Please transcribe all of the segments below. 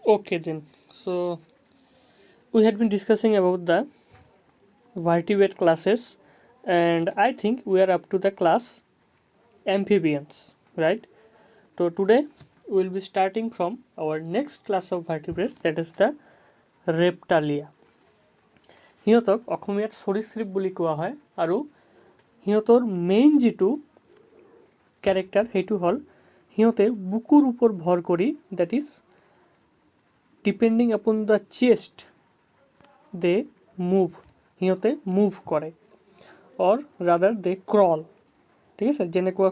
Okay then. So we had been discussing about the vertebrate classes, and I think we are up to the class amphibians, right? So today we will be starting from our next class of vertebrates, that is the reptilia. সিহঁতক অসমীয়াত সৰীসৃপ বুলি কোৱা হয় আৰু সিহঁতৰ main যিটো character সেইটো হ'ল সিহঁতে বুকুৰ ওপৰত ভৰ কৰি, that is depending upon the চেষ্ট দে মুভ, সিহঁতে মুভ কৰে, অৰ ৰাদাৰ দে ক্ৰল, ঠিক আছে, যেনেকুৱা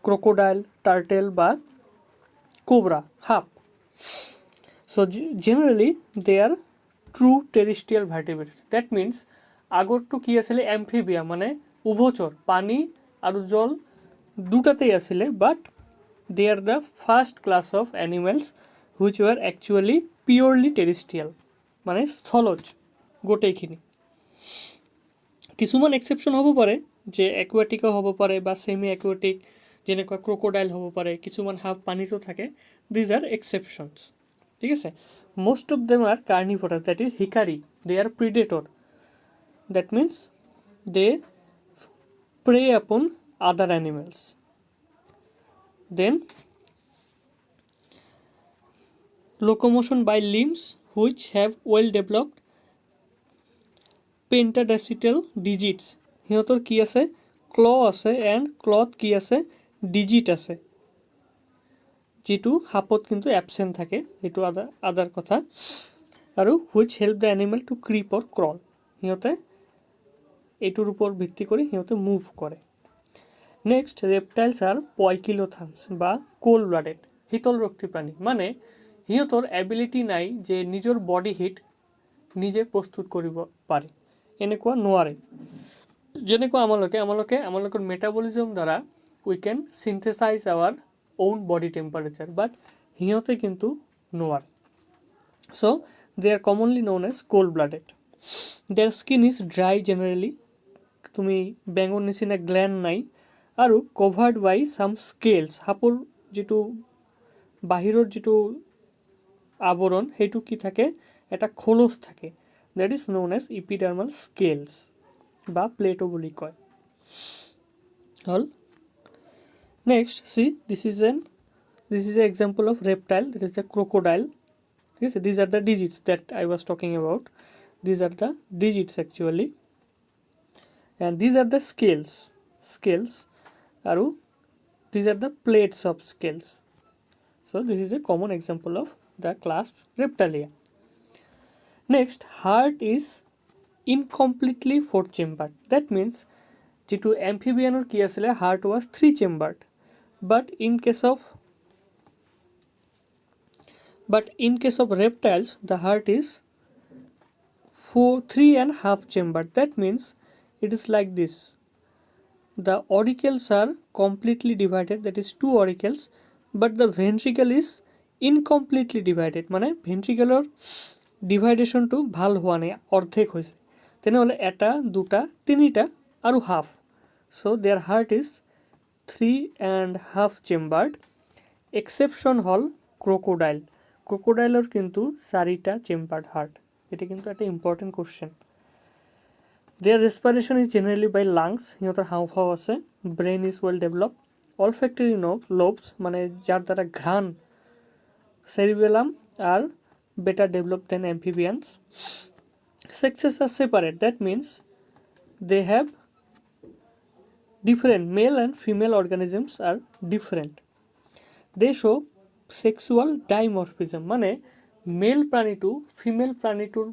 ক্ৰক'ডাইল, টাৰ্টেল বা কোবৰা, সাপ. So' generally they are true terrestrial vertebrates. That means আগৰটো কি আছিলে, এম্ফিবিয়া মানে উভচৰ, পানী আৰু জল দুটাতেই আছিলে, but they are the first class of animals which were actually purely terrestrial, মানে স্থলজ গোটেইখিনি. কিছুমান এক্সেপশ্যন হ'ব পাৰে যে একুৱেটিকো হ'ব পাৰে বা ছেমি একুৱেটিক, যেনেকুৱা ক্ৰক'ডাইল হ'ব পাৰে, কিছুমান সাপ পানীতো থাকে. দিজ আৰ এক্সেপশ্যনছ, ঠিক আছে. most of them are carnivorous, that is hikari, they are predator, that means they prey upon other animals. Then locomotion by limbs which have well developed pentadactyl digits, সিহঁতৰ কি আছে, ক্ল আছে, and ক্লত কি আছে, digit আছে, যিটো সাপত কিন্তু এবচেণ্ট থাকে, সেইটো আদাৰ কথা. আৰু which help the animal to creep or crawl, সিহঁতে এইটোৰ ওপৰত ভিত্তি কৰি সিহঁতে মুভ কৰে. নেক্সট, ৰেপটাইলছ আৰ পয়কিলোথাৰ্মছ বা কোল্ড ব্লাডেড, শীতল ৰক্তি প্ৰাণী, মানে সিহঁতৰ এবিলিটি নাই যে নিজৰ বডি হিট নিজে প্ৰস্তুত কৰিব পাৰে, এনেকুৱা নোৱাৰে. যেনেকুৱা আমালোকৰ মেটাবলিজম দ্বাৰা we can synthesize our own body temperature, but সিহঁতে কিন্তু নোৱাৰে. So they are commonly known as cold blooded. Their skin is dry generally, তুমি বেঙৰ নিচিনা গ্ল্যান্ড নাই, আৰু covered by some scales, সাপৰ যিটো বাহিৰৰ যিটো আৱৰণ সেইটো কি থাকে, এটা খোলস থাকে, that is known as epidermal scales বা প্লেটো বুলি কয়. হ'ল. Next, see, this is an example of reptile, that is the crocodile. Yes, these are the digits that I was talking about. These are the digits actually, and these are the scales aru these are the plates of scales. So this is a common example of the class Reptilia. Next, heart is incompletely four chambered, that means যেটো amphibianor কি আছিলে, heart was three chambered, but in case of reptiles the heart is 3.5 chambered. That means it is like this, the auricles are completely divided, that is two auricles, but the ventricle is incompletely divided, মানে ভেন্ট্ৰিকেলৰ ডিভাইডেশ্যনটো ভাল হোৱা নাই, অৰ্ধেক হৈছে, তেনেহ'লে এটা, দুটা, তিনিটা আৰু half. So' their heart is 3.5 chambered. Exception হ'ল ক্ৰক'ডাইলৰ কিন্তু 4টা চেম্বাৰ্ড হাৰ্ট. এটা কিন্তু একটা important question. Their respiration is generally by lungs, সিহঁতৰ হাওঁফাও আছে. Brain is well develop. Olfactory lobes, মানে যাৰ দ্বাৰা ঘ্ৰাণ, cerebellum are better developed than amphibians. Sexes are separate, that means they have different, male and female organisms are different. They show sexual dimorphism, মানে মেল প্ৰাণীটো female প্ৰাণীটোৰ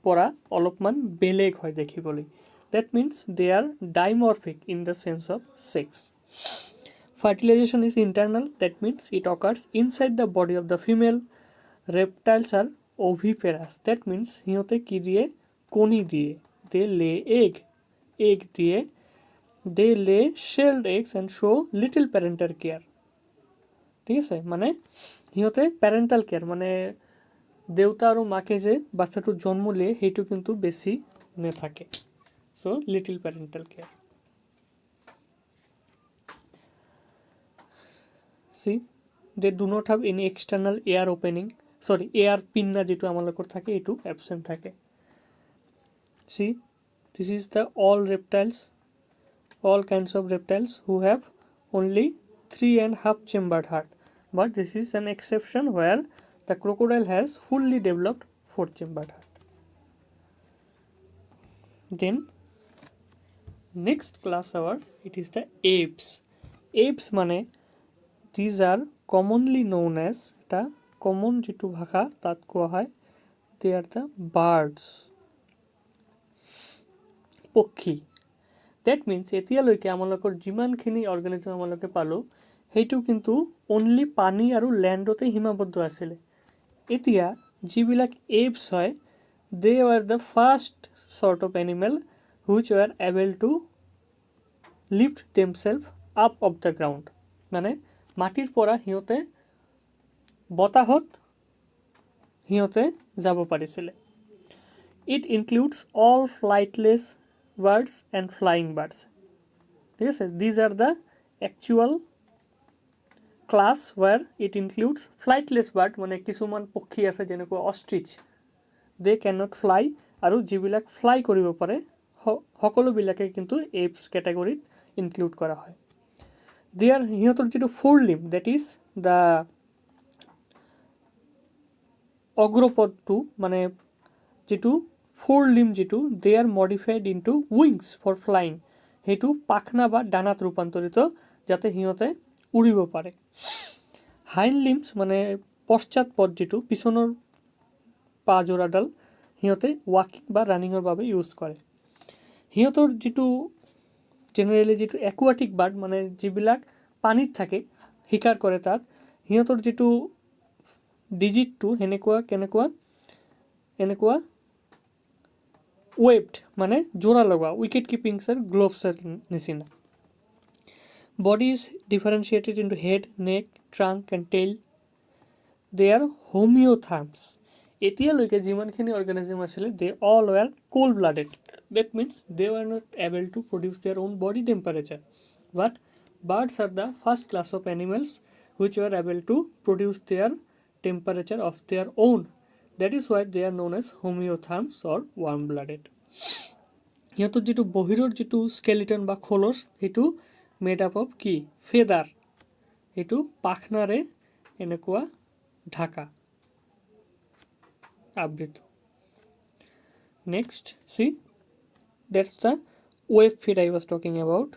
পৰা অলপমান বেলেগ হয় দেখিবলৈ. That means they are dimorphic in the sense of sex. Fertilization is internal, that means it occurs inside the body of the female. Reptiles are oviparous, that means সিহঁতে কি দিয়ে, কণী দিয়ে, they lay egg দিয়ে, they lay shelled eggs and show little parental care. ঠিক আছে, মানে সিহঁতে পেৰেণ্টাল কেয়াৰ, মানে দেউতা আৰু মাকে যে বাচ্চাটো জন্ম দিয়ে সেইটো কিন্তু বেছি নাথাকে. So' little parental care. See, they do not have any external air opening, সৰি এয়াৰ পিন্না যেটো আমালোকৰ থাকে এইটো এবসেন্ট থাকে see this is the all kinds of reptiles who have only 3.5 chambered heart, but this is an exception where the crocodile has fully developed 4 chambered heart. Then next class our it is the apes. Apes মানে these are commonly known as এটা common যেটো ভাষা তাত কোৱা হয় they are the birds পক্ষী that means এতিয়ালৈকে আমালোকৰ যিমানখিনি অৰ্গানিজম আমালোকে পালো সেইটো কিন্তু অনলি পানী আৰু ল্যান্ডতে সীমাবদ্ধ আছিল এতিয়া যিবিলাক apes হয় they were the first sort of animal which were able to lift themselves up of the ground মানে মাটিৰ পৰা হিয়তে বতাহত হিয়তে যাব পাৰিছিল it includes all flightless birds and flying birds ঠিক আছে these are the actual class where it includes flightless bird মানে কিছুমান পক্ষী আছে যেনেকৈ ostrich they cannot fly আৰু যিবিলাক ফ্লাই কৰিব পাৰে সকলোবিলাকে কিন্তু apes category ইনক্লুড কৰা হয় দেয়াৰ হিয়তৰ যেটো four limb that is the অগ্ৰপদটো মানে যেটো ফোৰ লিম্ব যেটো they are modified into wings for flying হেতু পাখনা বা ডানাত ৰূপান্তৰিত যাতে হিয়তে উৰিব পাৰে হাইন্ড লিম্বস মানে পশ্চাৎ পদ যেটো পিছনৰ পাজোৰাডাল হিয়তে ওয়াকিং বা ৰানিংৰ বাবে ইউজ কৰে হিয়তৰ যেটো জেনাৰেলি যেটো অ্যাকুয়াটিক বাৰ্ড মানে যিবিলাক পানীত থাকে শিকাৰ কৰে তাত হিয়তৰ যেটো ডিজিটটো কেনেকুৱা ওয়েবড মানে জোড়া লগা উইকেট কিপিংসৰ গ্লোভছৰ নিচিনা body is differentiated into head neck trunk and tail they are homeotherms এতিয়ালৈকে যিমানখিনি অৰ্গানিজম আছিল they all were cold blooded that means they were not able to produce their own body temperature but birds are the first class of animals which were able to produce their temperature of their own that is why they are known as homeotherms or warm blooded ইহঁতৰ যেটো বহিৰৰ যেটো skeleton বা খোলস হেতু made up of কি ফেদাৰ হেতু পাখনাৰে এনেকুৱা ঢাকা আবৃত next see that's the web feet I was talking about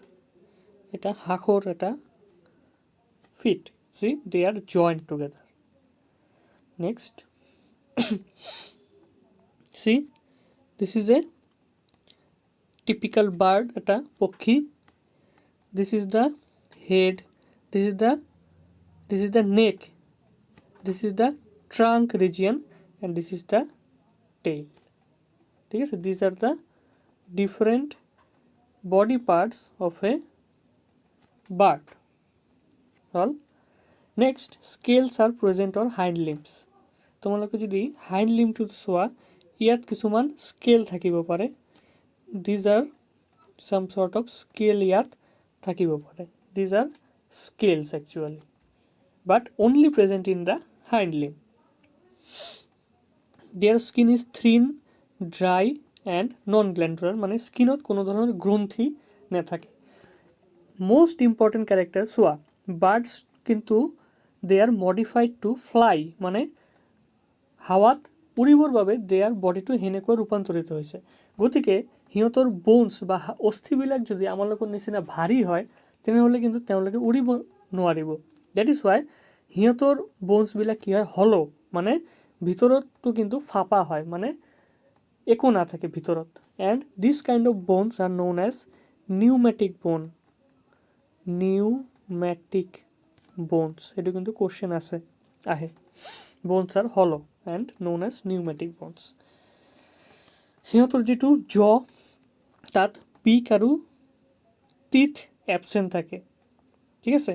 এটা হাখৰ এটা feet see they are joined together next see this is a typical bird এটা পক্ষী this is the head this is the neck this is the trunk region and this is the tail ঠিক আছে these are the different body parts of a bird all next scales are present on hind limbs তোমালোকে যদি hind limb to চোৱা ইয়াত কিছুমান scale থাকিব পাৰে these are some sort of scale ইয়াত থাকিব পাৰে these are scales actually but only present in the hind limb their skin is thin dry and non glandular মানে স্কিনত কোনো ধৰণৰ গ্ৰন্থি নাথাকে most important character চোৱা birds কিন্তু they are modified to fly মানে হাৱাত উৰিবৰ বাবে দেয়াৰ বডিটো হেনেকৈ ৰূপান্তৰিত হৈছে গতিকে হিয়তৰ বোনছ বা অস্থিবিলাক যদি আমালোকৰ নিচিনা ভাৰী হয় তেনেহলে কিন্তু তেওঁলোকে উৰিব নোৱাৰিব দ্যাট ইজ ওয়াই হিয়তৰ বোনছ বিলাক কি হয় হলো মানে ভিতৰতটো কিন্তু ফাপা হয় মানে একো না থাকে ভিতৰত and this kind of bones are known as pneumatic bones এটো কিন্তু কোশ্চেন আছে আহে bones are hollow and known as pneumatic bones হিয়তৰ যেটো জ তাত পিক আৰু টিথ অ্যাবসেন্ট থাকে ঠিক আছে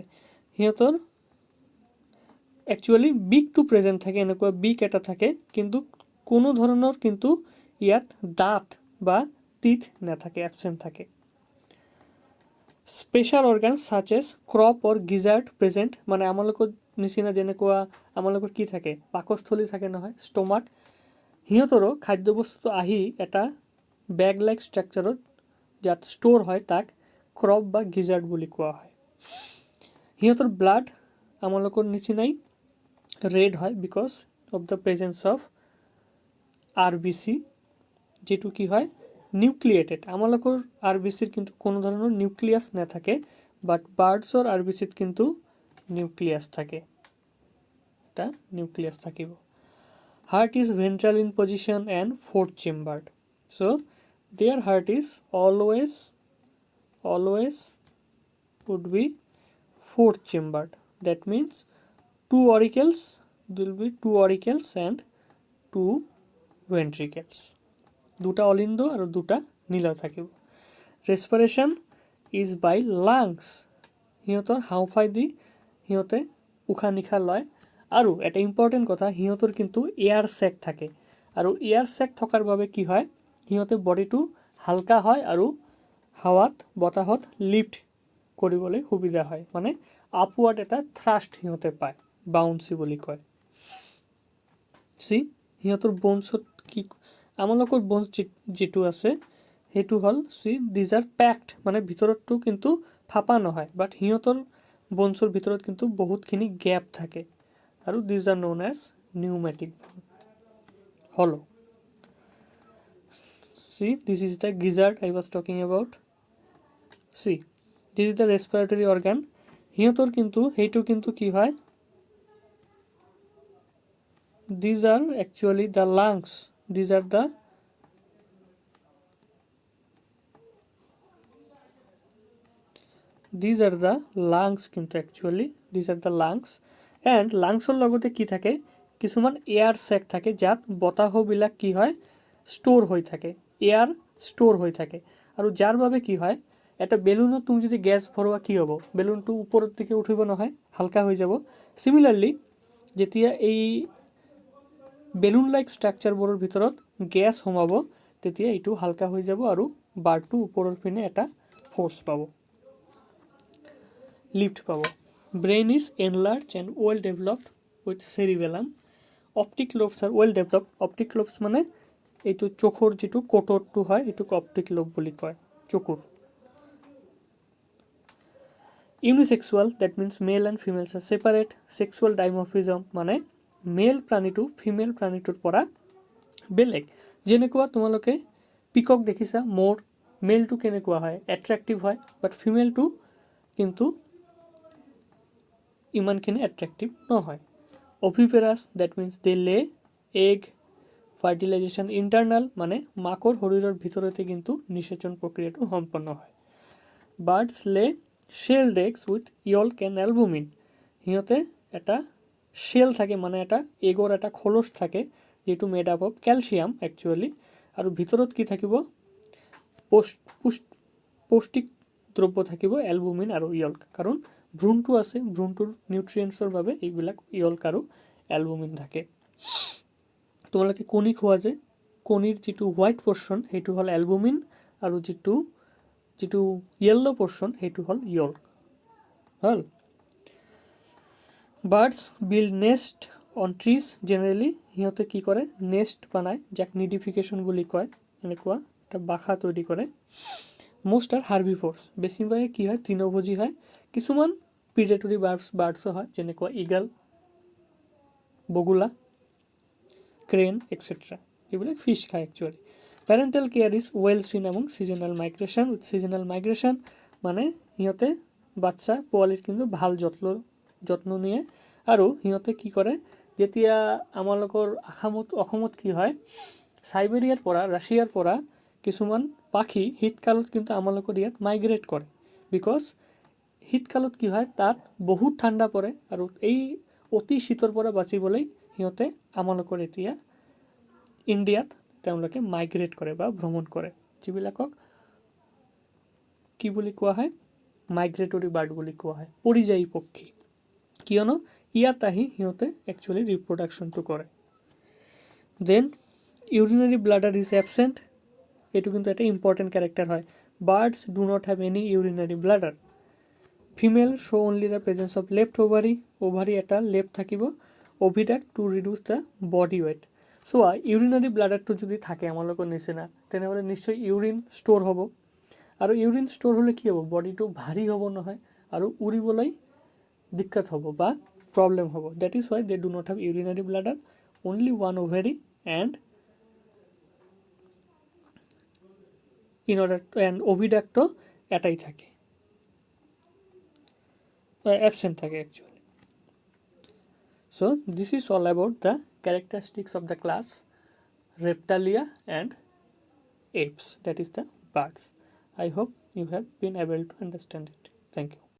হিয়তৰ একচুয়ালি বিগ টু প্ৰেজেন্ট থাকে এনেকুৱা বিগ এটা থাকে কিন্তু কোনো ধৰণৰ কিন্তু ইয়াত দাঁত বা টিথ নাথাকে অ্যাবসেন্ট থাকে special অৰ্গানস such as crop or gizzard present মানে আমালোকৰ নিচিনা যেনেকুৱা আমালোকৰ কি থাকে পাকস্থলী থাকে নহয় ষ্টমাক সিহঁতৰো খাদ্যবস্তুটো আহি এটা বেগ লাইক ষ্ট্ৰাকচাৰত যাত ষ্ট'ৰ হয় তাক ক্ৰপ বা গিজাৰ্ড বুলি কোৱা হয় সিহঁতৰ ব্লাড আমালোকৰ নিচিনাই ৰেড হয় because of the presence of RBC যেটো কি হয় নিউক্লিয়েটেড আমালোকৰ RBCৰ কিন্তু কোনো ধৰণৰ নিউক্লিয়াছ নাথাকে বাট বাৰ্ডছৰ RBCত কিন্তু নিউক্লিয়াছ থাকে এটা নিউক্লিয়াছ থাকিব heart is ventral in position and fourth chambered so their heart is always would be fourth chambered that means two auricles will be two auricles and two ventricles দুটা অলিন্দ আৰু দুটা নীলা থাকিব respiration is by lungs সিহঁতৰ হাওঁফাই দি সিহঁতে উশাহ নিশাহ লয় আৰু এটা ইম্পৰ্টেণ্ট কথা সিহঁতৰ কিন্তু এয়াৰ চেক থাকে আৰু এয়াৰ চেক থকাৰ বাবে কি হয় সিহঁতে বডিটো হালকা হয় আৰু হাৱাত বতাহত লিফ্ট কৰিবলৈ সুবিধা হয় মানে আপৱাৰ্ড এটা থ্ৰাষ্ট সিহঁতে পায় বাউন্সি বুলি কয় সিহঁতৰ বনছত কি আমালোকৰ বনছ যেটো আছে সেইটো হ'ল দিজ আৰ পেকড মানে ভিতৰতটো কিন্তু ফাপা নহয় বাট সিহঁতৰ বনছৰ ভিতৰত কিন্তু বহুতখিনি গেপ থাকে আৰু these are known as pneumatic hollow this is the gizzard I was talking about this is the respiratory organ সিহঁতৰ কিন্তু সেইটো কিন্তু কি হয় these are actually the lungs these are the lungs কিন্তু actually these are the lungs and লাংছৰ লগতে কি থাকে কিছুমান এয়াৰ চেক থাকে যাত বতাহবিলাক কি হয় ষ্ট'ৰ হৈ থাকে এয়াৰ ষ্ট'ৰ হৈ থাকে আৰু যাৰ বাবে কি হয় এটা বেলুনত তুমি যদি গ্যাস ভৰোৱা কি হ'ব বেলুনটো ওপৰৰ দিকে উঠিব নহয় হালকা হৈ যাব সিমিলাৰলি যেতিয়া এই বেলুন লাইক ষ্ট্ৰাকচাৰবোৰৰ ভিতৰত গ্যাস সোমাব তেতিয়া এইটো হালকা হৈ যাব আৰু বাৰটো ওপৰৰ পিনে এটা ফোর্স পাব লিফ্ট পাব brain is enlarged and well developed with cerebellum optic lobes are well developed optic lobes মানে এইটো চোখৰ যেটো কোটৰটো হয় এটো অপটিক লোব বুলি কয় চকুৰ unisexual that means male and females are separate sexual dimorphism মানে মেল প্ৰাণীটো ফিমেল প্ৰাণীটোৰ পৰা বেলেগ যেনেকুৱা তোমালোকে পিকক দেখিছা মোৰ মেলটো কেনেকুৱা হয় এট্ৰাক্টিভ হয় বাট ফিমেলটো কিন্তু ইমানখিনি এট্ৰাক্টিভ নহয় oviparous that means they lay egg fertilization internal মানে মাকৰ শৰীৰৰ ভিতৰতে কিন্তু নিষেচন প্ৰক্ৰিয়াটো সম্পন্ন হয় birds lay shelled eggs with yolk and albumin সিহঁতে এটা শেল থাকে মানে এটা এগৰ এটা খোলস থাকে যেটো made up of calcium actually আৰু ভিতৰত কি থাকিব পৌষ্টিক দ্ৰব্য থাকিব এলবুমিন আৰু ইয়ল্ক কাৰণ ভ্ৰূণটো আছে ভ্ৰূণটোৰ নিউট্ৰিয়েন্টছৰ বাবে এইবিলাক ইয়ল্ক আৰু এলবুমিন থাকে তোমালোকে কণী খোৱা যে কণীৰ যেটো হোৱাইট পোৰ্শন হেতু হল এলবুমিন আৰু যেটো ইয়েলো পোৰ্শন হেতু হল ইয়ল্ক হল বাৰ্ডস build nest on trees generally সিহঁতে কি কৰে নেস্ট বানায় যাক নিডিফিকেশন বুলি কয় এনেকুৱা এটা বাসা তৈৰি কৰে মোস্ট আৰ হাৰ্বিভোৰস বেছিভাগে কি হয় তৃণভোজী হয় কিছুমান প্ৰিডেটৰি বাৰ্ডস হয় যেনেকুৱা ইগল বগুলা ক্রেন এটসেট্রা এগুলো ফিশ খায় actually parental care is well seen এবং seasonal migration with seasonal migration মানে সিহঁতে বাচ্চা পোৱালিৰ কিন্তু ভাল যত্ন নিয়ে আৰু সিহঁতে কি কৰে যেতিয়া আমালোকৰ অসমত কি হয় সাইবেৰিয়াৰ পৰা ৰাছিয়াৰ পৰা কিছুমান পাখি শীতকালত কিন্তু আমালোকৰ ইয়াত মাইগ্ৰেট কৰে বিকজ শীতকালত কি হয় তাত বহুত ঠাণ্ডা পৰে আৰু এই অতি শীতৰ পৰা বাচিবলৈ সিহঁতে আমালোকৰ এতিয়া ইণ্ডিয়াত তেওঁলোকে মাইগ্ৰেট কৰে বা ভ্ৰমণ কৰে যিবিলাকক কি বুলি কোৱা হয় মাইগ্ৰেটৰি বাৰ্ড বুলি কোৱা হয় পৰিযায়ী পক্ষী কিয়নো ইয়াত আহি সিহঁতে একচুয়ালি ৰিপ্ৰডাকশনটো কৰে then urinary bladder is absent এটো কিন্তু এটা ইম্পৰ্টেন্ট ক্যাৰেক্টাৰ হয় birds do not have any urinary bladder female show only the presence of left ovary এটা লেফ্ট থাকিব oviduct to reduce the body weight চোৱা ইউৰিনাৰী ব্লাডাৰটো যদি থাকে আমাৰ লগত নিচিনা তেনেহ'লে নিশ্চয় ইউৰিন ষ্ট'ৰ হ'ব আৰু ইউৰিন ষ্ট'ৰ হ'লে কি হ'ব বডিটো ভাৰী হ'ব নহয় আৰু উৰিবলৈ দিক্কত হ'ব বা প্ৰব্লেম হ'ব that is why they do not have urinary bladder only one ovary and and অভিডাক্টও এটাই থাকে absent থাকে actually. So this is all about the characteristics of the class Reptilia and apes, that is the birds. I hope you have been able to understand it. Thank you.